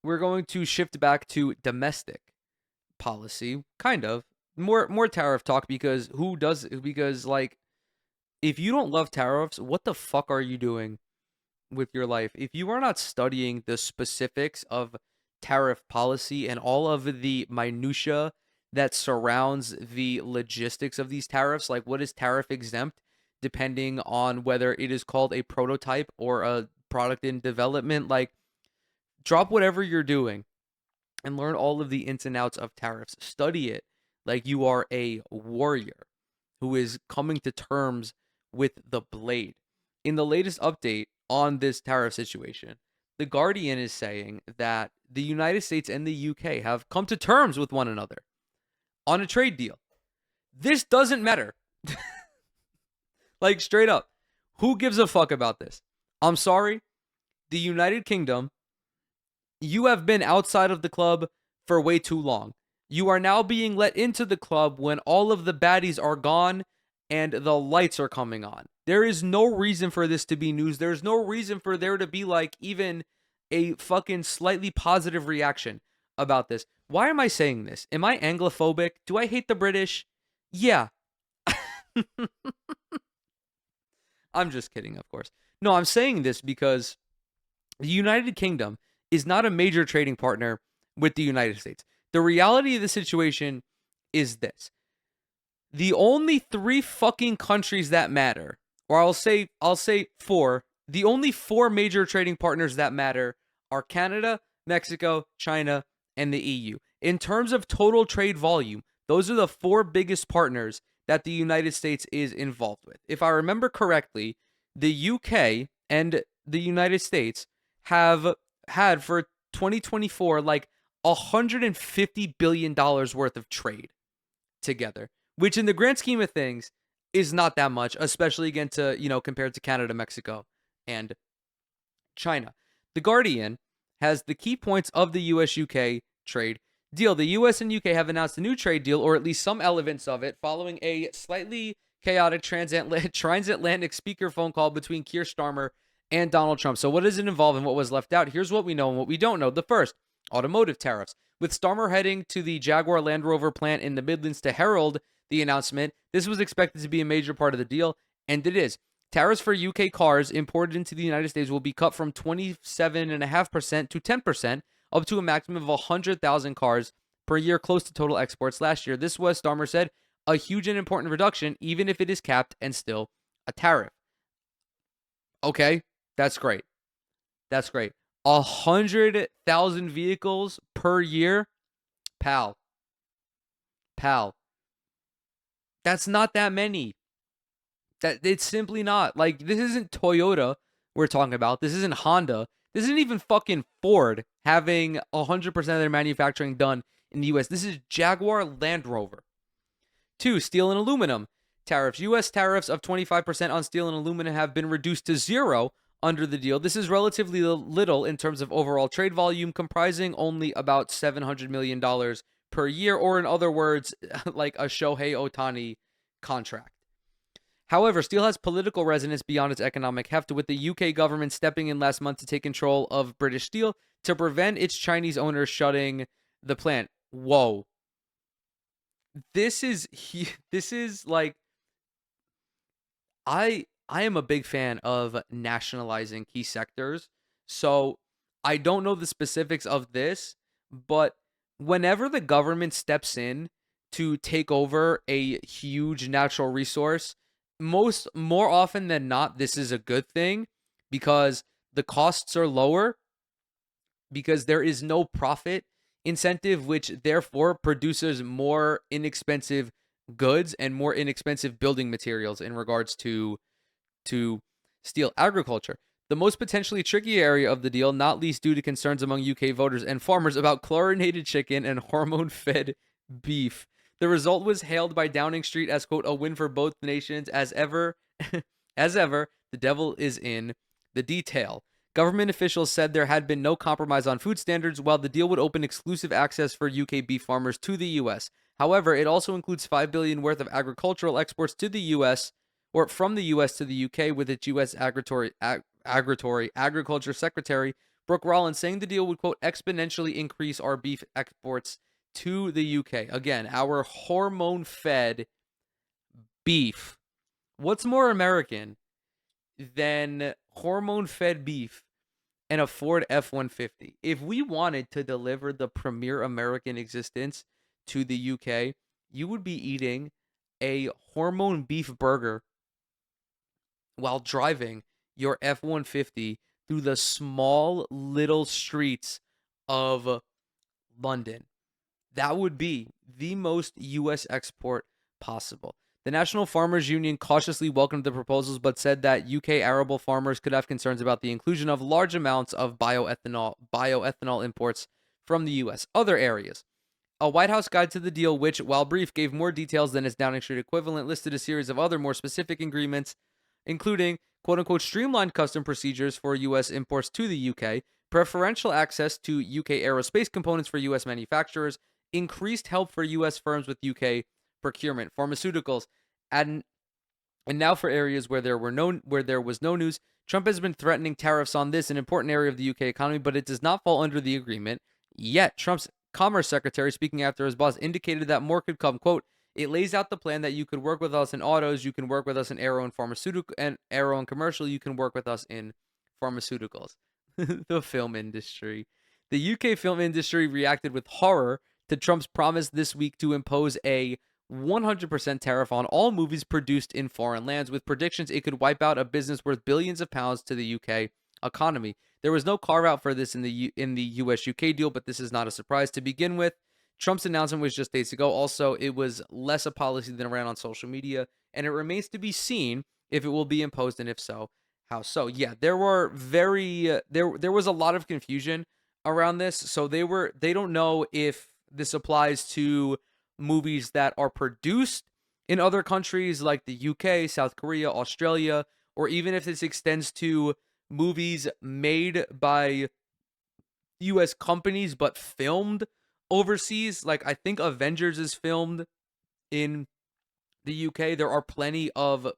we're going to shift back to domestic policy, kind of. More tariff talk because who does because like if you don't love tariffs, what the fuck are you doing with your life? If you are not studying the specifics of tariff policy and all of the minutia that surrounds the logistics of these tariffs, like what is tariff exempt, depending on whether it is called a prototype or a product in development, like drop whatever you're doing and learn all of the ins and outs of tariffs. Study it like you are a warrior who is coming to terms with the blade. In the latest update on this tariff situation, The Guardian is saying that the United States and the UK have come to terms with one another on a trade deal. This doesn't matter. Like, straight up. Who gives a fuck about this? I'm sorry. The United Kingdom, you have been outside of the club for way too long. You are now being let into the club when all of the baddies are gone and the lights are coming on. There is no reason for this to be news. There's no reason for there to be like even a fucking slightly positive reaction about this. Why am I saying this? Am I Anglophobic? Do I hate the British? Yeah. I'm just kidding, of course. No, I'm saying this because the United Kingdom is not a major trading partner with the United States. The reality of the situation is this. The only three fucking countries that matter, or I'll say four, the only four major trading partners that matter are Canada, Mexico, China, and the EU. In terms of total trade volume, those are the four biggest partners that the United States is involved with. If I remember correctly, the UK and the United States have had for 2024 like $150 billion worth of trade together, which in the grand scheme of things is not that much, especially again to, compared to Canada, Mexico, and China. The Guardian has the key points of the US UK trade deal. The US and UK have announced a new trade deal, or at least some elements of it, following a slightly chaotic transatlantic speakerphone call between Keir Starmer and Donald Trump. So what does it involve and what was left out? Here's what we know and what we don't know. The first, automotive tariffs. With Starmer heading to the Jaguar Land Rover plant in the Midlands to herald the announcement, this was expected to be a major part of the deal, and it is. Tariffs for UK cars imported into the United States will be cut from 27.5% to 10%, up to a maximum of 100,000 cars per year, close to total exports last year. This was, Starmer said, a huge and important reduction, even if it is capped and still a tariff. Okay, that's great. That's great. 100,000 vehicles per year? Pal. That's not that many. It's simply not. Like, this isn't Toyota we're talking about. This isn't Honda. This isn't even fucking Ford having 100% of their manufacturing done in the US. This is Jaguar Land Rover. 2, steel and aluminum tariffs. US tariffs of 25% on steel and aluminum have been reduced to 0 under the deal. This is relatively little in terms of overall trade volume, comprising only about $700 million per year, or in other words, like a Shohei Ohtani contract. However, steel has political resonance beyond its economic heft, with the UK government stepping in last month to take control of British Steel to prevent its Chinese owners shutting the plant. Whoa. This is like, I am a big fan of nationalizing key sectors. So I don't know the specifics of this, but whenever the government steps in to take over a huge natural resource, more often than not, this is a good thing because the costs are lower, because there is no profit incentive, which therefore produces more inexpensive goods and more inexpensive building materials in regards to steel. Agriculture. The most potentially tricky area of the deal, not least due to concerns among UK voters and farmers about chlorinated chicken and hormone-fed beef. The result was hailed by Downing Street as, quote, a win for both nations. As ever, the devil is in the detail. Government officials said there had been no compromise on food standards, while the deal would open exclusive access for UK beef farmers to the US. However, it also includes $5 billion worth of agricultural exports to the US, or from the US to the UK, with its US Agriculture Secretary Brooke Rollins saying the deal would, quote, exponentially increase our beef exports to the UK. Again, our hormone-fed beef. What's more American than hormone-fed beef and a Ford F-150? If we wanted to deliver the premier American existence to the UK, you would be eating a hormone beef burger while driving your F-150 through the small little streets of London. That would be the most U.S. export possible. The National Farmers Union cautiously welcomed the proposals, but said that UK arable farmers could have concerns about the inclusion of large amounts of bioethanol imports from the U.S. Other areas. A White House guide to the deal, which, while brief, gave more details than its Downing Street equivalent, listed a series of other more specific agreements, including quote-unquote streamlined custom procedures for U.S. imports to the UK, preferential access to UK aerospace components for U.S. manufacturers, increased help for U.S. firms with UK procurement, pharmaceuticals, and now for areas where there was no news. Trump has been threatening tariffs on this, an important area of the UK economy, but it does not fall under the agreement. Yet, Trump's Commerce Secretary, speaking after his boss, indicated that more could come. Quote, it lays out the plan that you could work with us in autos, you can work with us in aero and pharmaceutical, and aero and commercial, you can work with us in pharmaceuticals. The film industry. The UK film industry reacted with horror to Trump's promise this week to impose a 100% tariff on all movies produced in foreign lands, with predictions it could wipe out a business worth billions of pounds to the UK economy. There was no carve out for this in the US UK deal, but this is not a surprise to begin with. Trump's announcement was just days ago. Also, it was less a policy than ran on social media, and it remains to be seen if it will be imposed, and if so, how so. Yeah, there was a lot of confusion around this. So they don't know if this applies to movies that are produced in other countries like the UK, South Korea, Australia, or even if this extends to movies made by US companies but filmed overseas. Like, I think Avengers is filmed in the UK. There are plenty of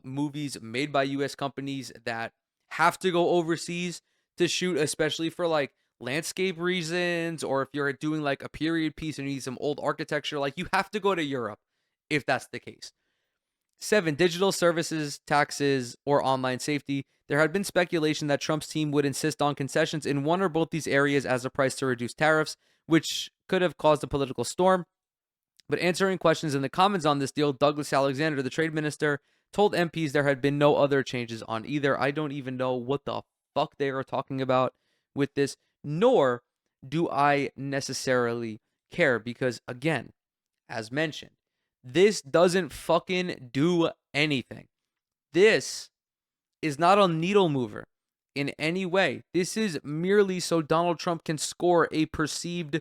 movies made by US companies that have to go overseas to shoot, especially for like landscape reasons, or if you're doing like a period piece and you need some old architecture, like you have to go to Europe if that's the case. 7, digital services, taxes, or online safety. There had been speculation that Trump's team would insist on concessions in one or both these areas as a price to reduce tariffs, which could have caused a political storm. But answering questions in the Commons on this deal, Douglas Alexander, the trade minister, told MPs there had been no other changes on either. I don't even know what the fuck they are talking about with this, nor do I necessarily care, because, again, as mentioned, this doesn't fucking do anything. This is not a needle mover in any way. This is merely so Donald Trump can score a perceived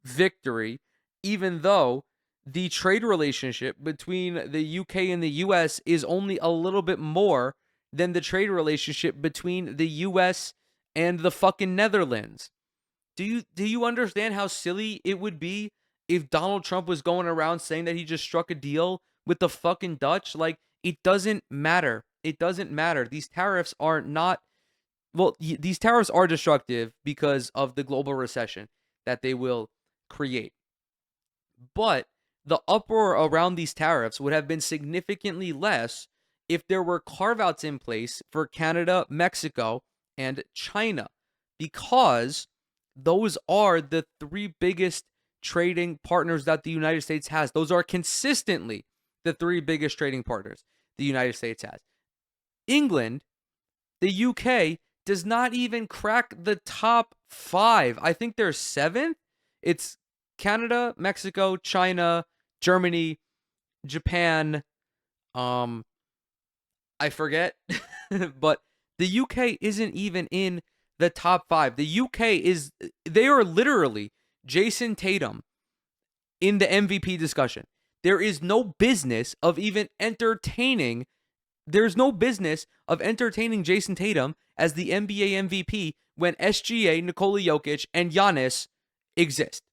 victory, even though the trade relationship between the UK and the US is only a little bit more than the trade relationship between the US and the fucking Netherlands. Do you understand how silly it would be if Donald Trump was going around saying that he just struck a deal with the fucking Dutch? Like, it doesn't matter. It doesn't matter. These tariffs are not, well, these tariffs are destructive because of the global recession that they will create. But the uproar around these tariffs would have been significantly less if there were carve-outs in place for Canada, Mexico, and China, because those are the 3 biggest trading partners that the United States has. Those are consistently the 3 biggest trading partners the United States has. England, the UK, does not even crack the top 5. I think they're 7th. It's Canada, Mexico, China, Germany, Japan, I forget, but the UK isn't even in the top 5. The UK they are literally Jason Tatum in the MVP discussion. There is no business of even entertaining. There's no business of entertaining Jason Tatum as the NBA MVP when SGA, Nikola Jokic, and Giannis exist.